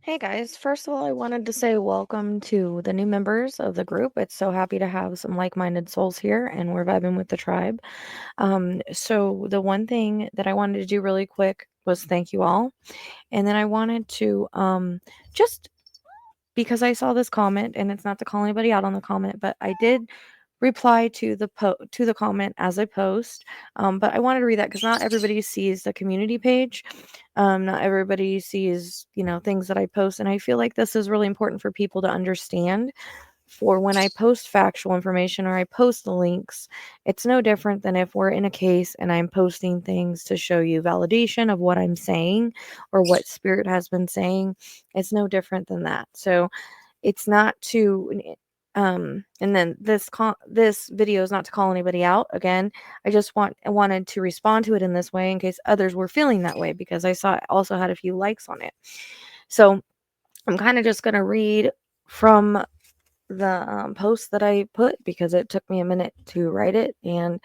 Hey guys, first of all, I wanted to say welcome to the new members of the group. It's so happy to have some like-minded souls here, and we're vibing with the tribe. So the one thing that I wanted to do really quick was thank you all, and then I wanted to just because I saw this comment, and it's not to call anybody out on the comment, but I did reply to the comment as a post. But I wanted to read that because not everybody sees the community page. Not everybody sees, things that I post, and I feel like this is really important for people to understand. For when I post factual information or I post the links, it's no different than if we're in a case and I'm posting things to show you validation of what I'm saying or what spirit has been saying. It's no different than that. So it's not to and then this video is not to call anybody out. Again, I just wanted to respond to it in this way in case others were feeling that way, because I saw it also had a few likes on it. So I'm kind of just going to read from the post that I put because it took me a minute to write it, and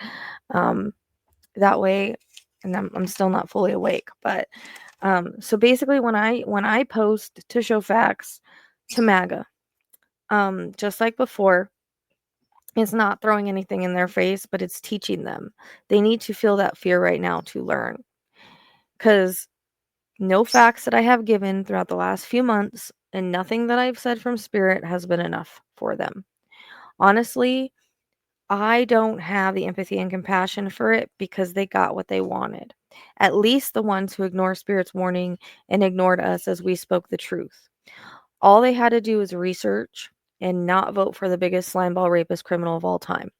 that way, and I'm still not fully awake. But so basically, when I post to show facts to MAGA, just like before, it's not throwing anything in their face, but it's teaching them. They need to feel that fear right now to learn, because no facts that I have given throughout the last few months and nothing that I've said from spirit has been enough for them. Honestly, I don't have the empathy and compassion for it because they got what they wanted. At least the ones who ignore Spirit's warning and ignored us as we spoke the truth. All they had to do was research and not vote for the biggest slimeball rapist criminal of all time.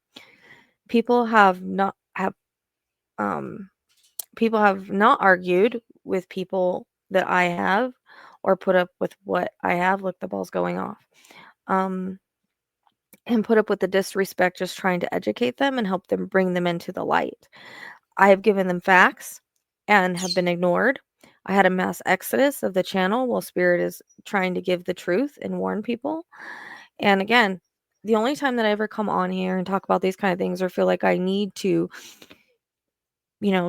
People have not have um people have not argued with people that I have or put up with what I have. Look, the ball's going off. Um and put up with the disrespect, just trying to educate them and help them bring them into the light. I have given them facts and have been ignored. I had a mass exodus of the channel while Spirit is trying to give the truth and warn people. And again, the only time that I ever come on here and talk about these kind of things or feel like I need to,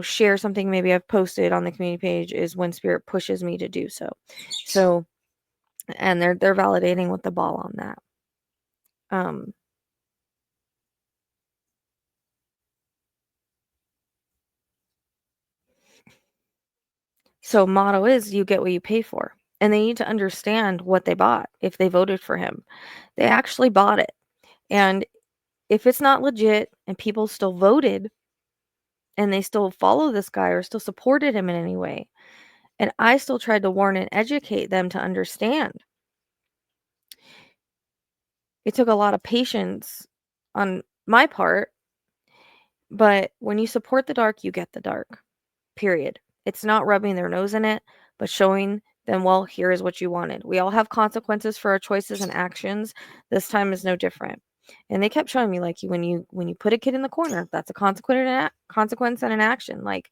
share something maybe I've posted on the community page is when Spirit pushes me to do so. So, and they're validating with the ball on that. Um, So motto is you get what you pay for. And they need to understand what they bought if they voted for him. They actually bought it. And if it's not legit and people still voted and they still follow this guy or still supported him in any way, and I still tried to warn and educate them to understand. It took a lot of patience on my part, but when you support the dark, you get the dark. Period. It's not rubbing their nose in it, but showing them, well, here is what you wanted. We all have consequences for our choices and actions. This time is no different. And they kept showing me, like, when you put a kid in the corner, that's a consequence and an action. Like,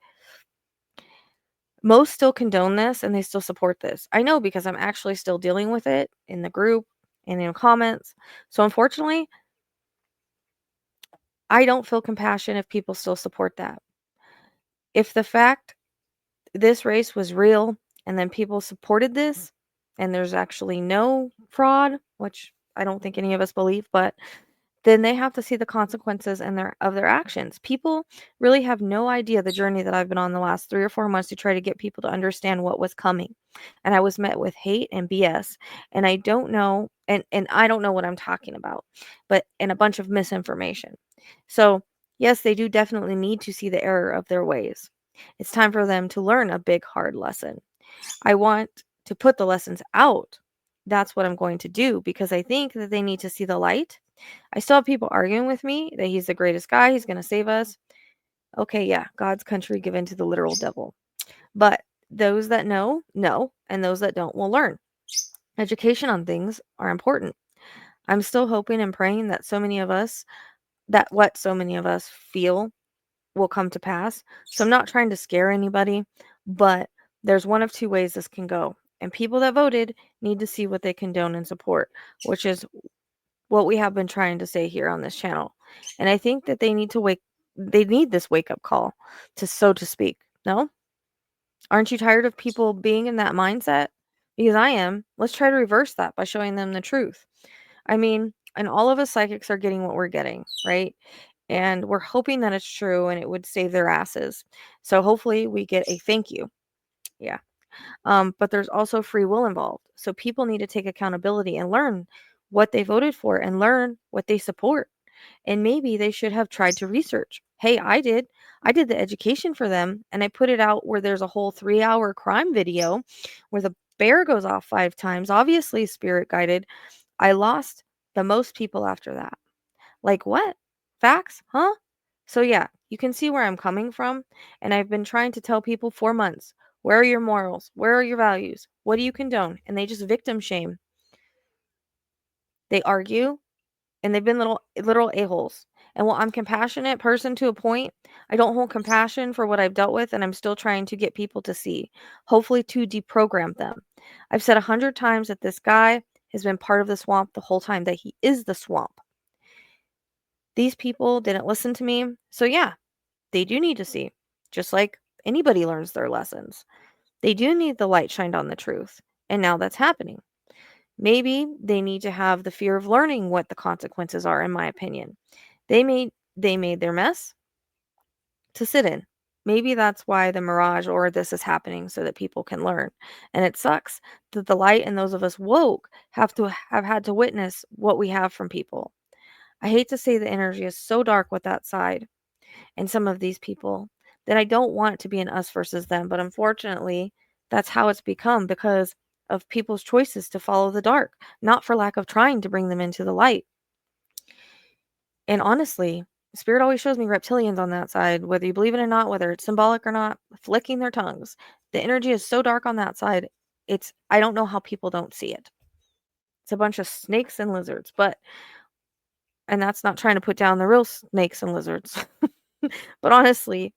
most still condone this and they still support this. I know, because I'm actually still dealing with it in the group and in comments. So unfortunately, I don't feel compassion if people still support that. If the fact this race was real and then people supported this and there's actually no fraud, which I don't think any of us believe, but then they have to see the consequences and of their actions. People really have no idea the journey that I've been on the last 3 or 4 months to try to get people to understand what was coming. And I was met with hate and BS, and I don't know, and I don't know what I'm talking about, but and a bunch of misinformation. So, yes, they do definitely need to see the error of their ways. It's time for them to learn a big hard lesson. I want to put the lessons out. That's what I'm going to do, because I think that they need to see the light. I still have people arguing with me that he's the greatest guy, he's going to save us. Okay, yeah, God's country given to the literal devil. But those that know, and those that don't will learn. Education on things are important. I'm still hoping and praying that what so many of us feel will come to pass. So I'm not trying to scare anybody, but there's one of two ways this can go. And people that voted need to see what they condone and support, which is what we have been trying to say here on this channel. And I think that they need this wake up call, so to speak. No? Aren't you tired of people being in that mindset? because I am. Let's try to reverse that by showing them the truth. I mean, and all of us psychics are getting what we're getting, right? And we're hoping that it's true and it would save their asses. So hopefully we get a thank you. Yeah. But there's also free will involved. So people need to take accountability and learn what they voted for and learn what they support. And maybe they should have tried to research. Hey, I did. I did the education for them and I put it out where there's a whole 3-hour crime video where the bear goes off 5 times, obviously spirit guided. I lost the most people after that. Like, what? Facts? Huh? So, yeah, you can see where I'm coming from. And I've been trying to tell people for months, where are your morals? Where are your values? What do you condone? And they just victim shame. They argue and they've been little a-holes. And while I'm compassionate person to a point, I don't hold compassion for what I've dealt with, and I'm still trying to get people to see, hopefully to deprogram them. I've said 100 times that this guy has been part of the swamp the whole time, that he is the swamp. These people didn't listen to me, so yeah, they do need to see, just like anybody learns their lessons. They do need the light shined on the truth, and now that's happening. Maybe they need to have the fear of learning what the consequences are, in my opinion. They made their mess to sit in. Maybe that's why the mirage or this is happening so that people can learn. And it sucks that the light and those of us woke have had to witness what we have from people. I hate to say the energy is so dark with that side and some of these people that I don't want it to be an us versus them, but unfortunately, that's how it's become because of people's choices to follow the dark, not for lack of trying to bring them into the light. And honestly, spirit always shows me reptilians on that side, whether you believe it or not, whether it's symbolic or not, flicking their tongues. The energy is so dark on that side. I don't know how people don't see it. It's a bunch of snakes and lizards, and that's not trying to put down the real snakes and lizards. But honestly,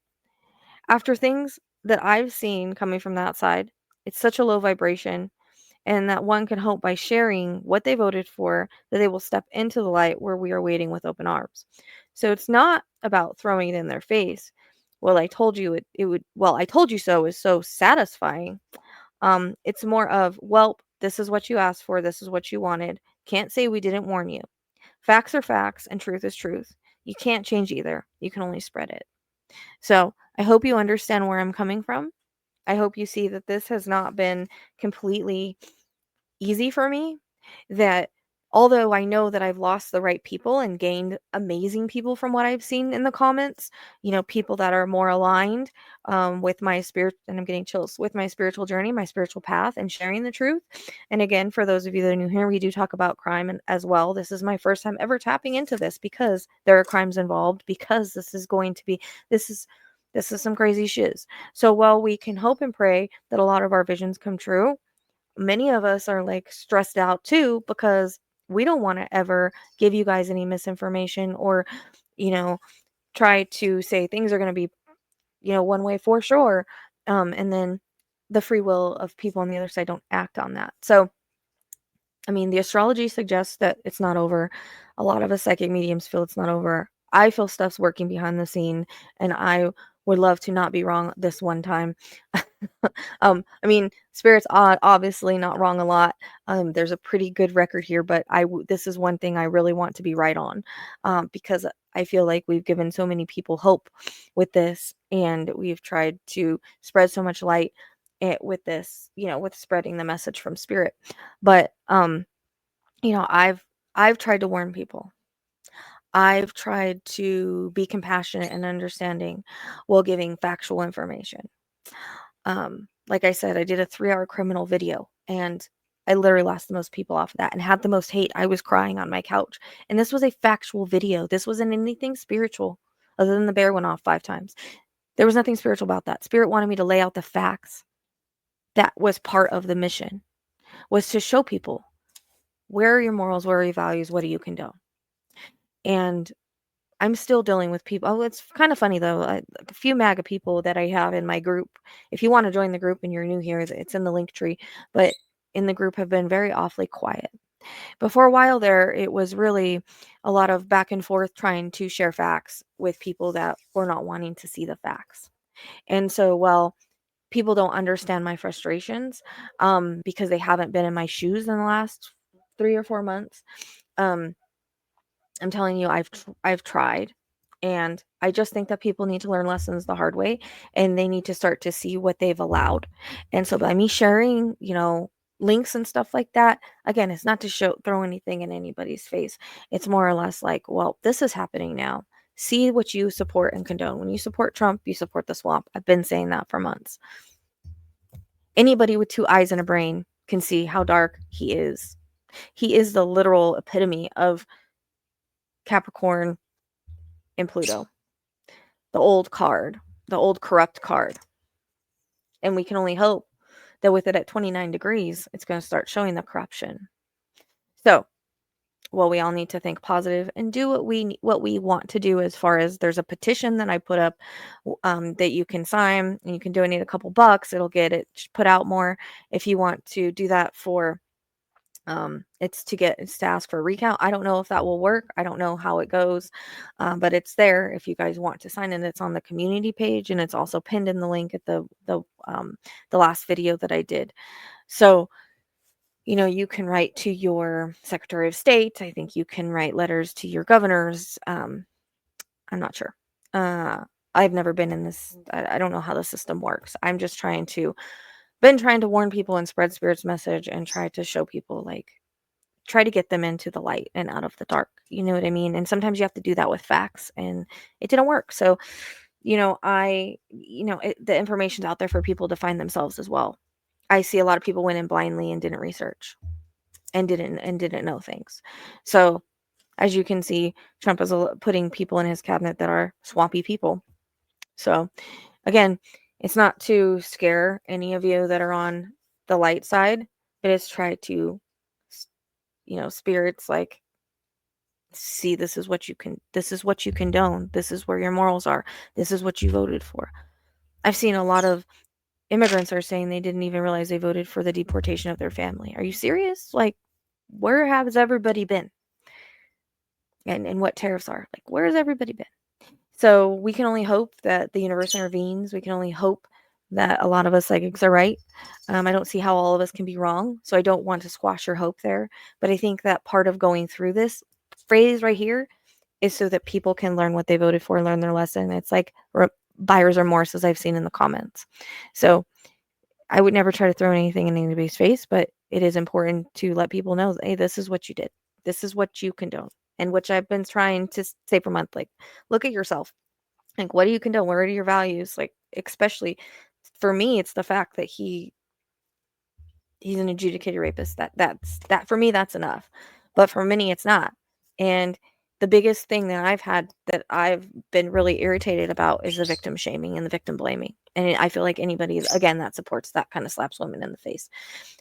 after things that I've seen coming from that side, it's such a low vibration, and that one can hope by sharing what they voted for that they will step into the light where we are waiting with open arms. So it's not about throwing it in their face. Well, I told you it would, well, I told you so is so satisfying. It's more of, well, this is what you asked for, this is what you wanted. Can't say we didn't warn you. Facts are facts and truth is truth. You can't change either. You can only spread it. So I hope you understand where I'm coming from. I hope you see that this has not been completely easy for me, that although I know that I've lost the right people and gained amazing people from what I've seen in the comments, people that are more aligned with my spirit, and I'm getting chills, with my spiritual journey, my spiritual path, and sharing the truth. And again, for those of you that are new here, we do talk about crime as well. This is my first time ever tapping into this because there are crimes involved, because this is going to be, this is some crazy shiz. So while we can hope and pray that a lot of our visions come true, many of us are like stressed out too because we don't want to ever give you guys any misinformation or, you know, try to say things are going to be, one way for sure. And then the free will of people on the other side don't act on that. So, I mean, the astrology suggests that it's not over. A lot of us psychic mediums feel it's not over. I feel stuff's working behind the scene, and I would love to not be wrong this one time. I mean, spirit's obviously not wrong a lot. There's a pretty good record here, but this is one thing I really want to be right on, because I feel like we've given so many people hope with this, and we've tried to spread so much light with this, with spreading the message from spirit. But I've tried to warn people. I've tried to be compassionate and understanding while giving factual information. Like I said, I did a 3-hour criminal video, and I literally lost the most people off of that and had the most hate. I was crying on my couch. And this was a factual video. This wasn't anything spiritual other than the bear went off 5 times. There was nothing spiritual about that. Spirit wanted me to lay out the facts. That was part of the mission, was to show people, where are your morals, where are your values, what do you condone? And I'm still dealing with people. Oh, it's kind of funny though. A few MAGA people that I have in my group. If you want to join the group and you're new here, it's in the link tree. But in the group have been very awfully quiet. But for a while there, it was really a lot of back and forth trying to share facts with people that were not wanting to see the facts. And so, well, people don't understand my frustrations because they haven't been in my shoes in the last 3 or 4 months. Um, I'm telling you, I've tried, and I just think that people need to learn lessons the hard way, and they need to start to see what they've allowed. And so by me sharing, links and stuff like that, again, it's not to throw anything in anybody's face. It's more or less like, well, this is happening now. See what you support and condone. When you support Trump, you support the swamp. I've been saying that for months. Anybody with 2 eyes and a brain can see how dark he is. He is the literal epitome of Capricorn and Pluto. The old card, the old corrupt card. And we can only hope that with it at 29 degrees, it's going to start showing the corruption. So, well, we all need to think positive and do what we want to do. As far as, there's a petition that I put up that you can sign, and you can donate a couple bucks. It'll get it put out more. If you want to do that for it's to ask for a recount. I don't know if that will work. I don't know how it goes, but it's there if you guys want to sign in. It's on the community page, and it's also pinned in the link at the last video that I did. So, you can write to your Secretary of State. I think you can write letters to your governors. I'm not sure. I've never been in this. I don't know how the system works. I'm just trying to warn people and spread Spirit's message, and try to show people, like, try to get them into the light and out of the dark. You know what I mean? And sometimes you have to do that with facts, and it didn't work. So, the information's out there for people to find themselves as well. I see a lot of people went in blindly and didn't research and didn't know things. So, as you can see, Trump is putting people in his cabinet that are swampy people. So, again, it's not to scare any of you that are on the light side, but it's try to, Spirit's like, see, this is what you condone. This is where your morals are. This is what you voted for. I've seen a lot of immigrants are saying they didn't even realize they voted for the deportation of their family. Are you serious? Like, where has everybody been? And what tariffs are. Like, where has everybody been? So we can only hope that the universe intervenes. We can only hope that a lot of us psychics are right. I don't see how all of us can be wrong. So I don't want to squash your hope there. But I think that part of going through this phrase right here is so that people can learn what they voted for, learn their lesson. It's like buyer's remorse, as I've seen in the comments. So I would never try to throw anything in anybody's face, but it is important to let people know, hey, this is what you did. This is what you condone. And which I've been trying to say for months, like, look at yourself. Like, what do you condone? What are your values? Like, especially for me, it's the fact that he's an adjudicated rapist. That for me, that's enough. But for many, it's not. And the biggest thing that I've been really irritated about is the victim shaming and the victim blaming. And I feel like anybody, again, that supports that kind of slaps women in the face.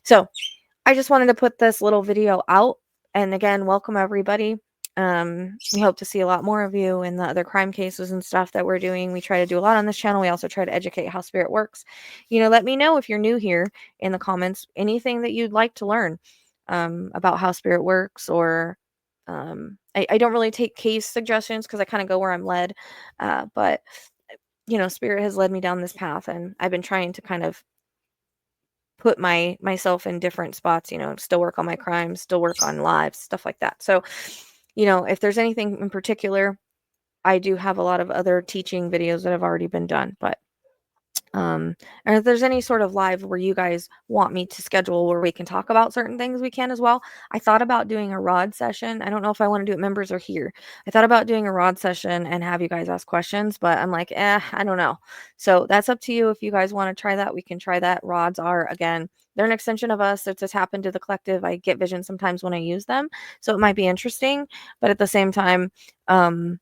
So I just wanted to put this little video out. And again, welcome everybody. We hope to see a lot more of you in the other crime cases and stuff that we're doing. We try to do a lot on this channel. We also try to educate how spirit works. Let me know if you're new here in the comments, anything that you'd like to learn about how spirit works, or I don't really take case suggestions because I kind of go where I'm led. But spirit has led me down this path, and I've been trying to kind of put myself in different spots, still work on my crimes, still work on lives, stuff like that. So, if there's anything in particular, I do have a lot of other teaching videos that have already been done, but and if there's any sort of live where you guys want me to schedule where we can talk about certain things, we can as well. I thought about doing a rod session. I don't know if I want to do it members or here. I thought about doing a rod session and have you guys ask questions, but I'm like, I don't know. So that's up to you. If you guys want to try that, we can try that. Rods are, again, they're an extension of us. It's a tap into the collective. I get visions sometimes when I use them, so it might be interesting, but at the same time, they're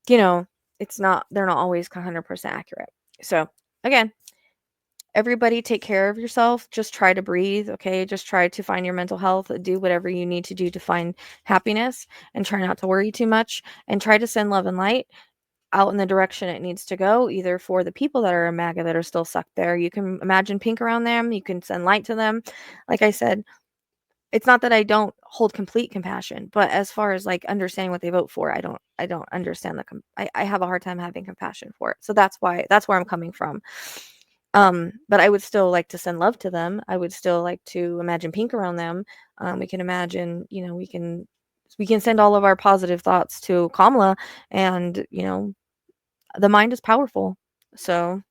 not always 100% accurate. So again, everybody take care of yourself. Just try to breathe, okay? Just try to find your mental health. Do whatever you need to do to find happiness, and try not to worry too much, and try to send love and light out in the direction it needs to go, either for the people that are a MAGA that are still stuck there. You can imagine pink around them. You can send light to them. Like I said, it's not that I don't hold complete compassion, but as far as like understanding what they vote for, I don't understand I have a hard time having compassion for it. So that's where I'm coming from. But I would still like to send love to them. I would still like to imagine pink around them. We can imagine, we can send all of our positive thoughts to Kamala, and the mind is powerful. So,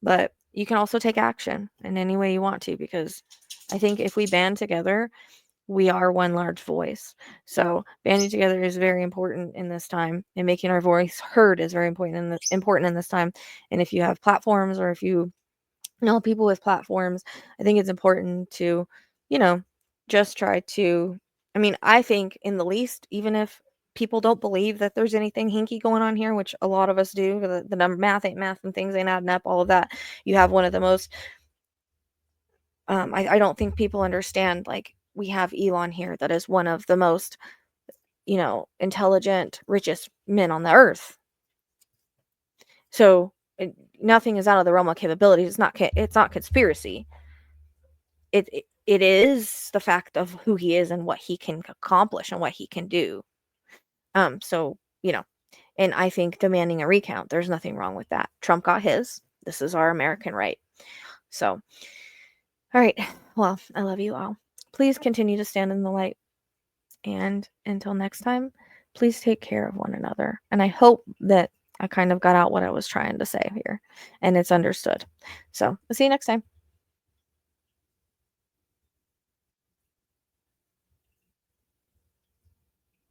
but you can also take action in any way you want to, because I think if we band together, we are one large voice. So banding together is very important in this time, and making our voice heard is very important in this time. And if you have platforms, or if you know people with platforms, I think it's important to, you know, just try to, I mean, I think in the least, even if people don't believe that there's anything hinky going on here, which a lot of us do, the number math ain't math and things ain't adding up, all of that. You have one of the most, I don't think people understand, like, we have Elon here that is one of the most, intelligent, richest men on the earth. So nothing is out of the realm of capabilities. It's not conspiracy. It is the fact of who he is and what he can accomplish and what he can do. So, and I think demanding a recount, there's nothing wrong with that. Trump got his. This is our American right. So, all right. Well, I love you all. Please continue to stand in the light. And until next time, please take care of one another. And I hope that I kind of got out what I was trying to say here and it's understood. So, I'll see you next time.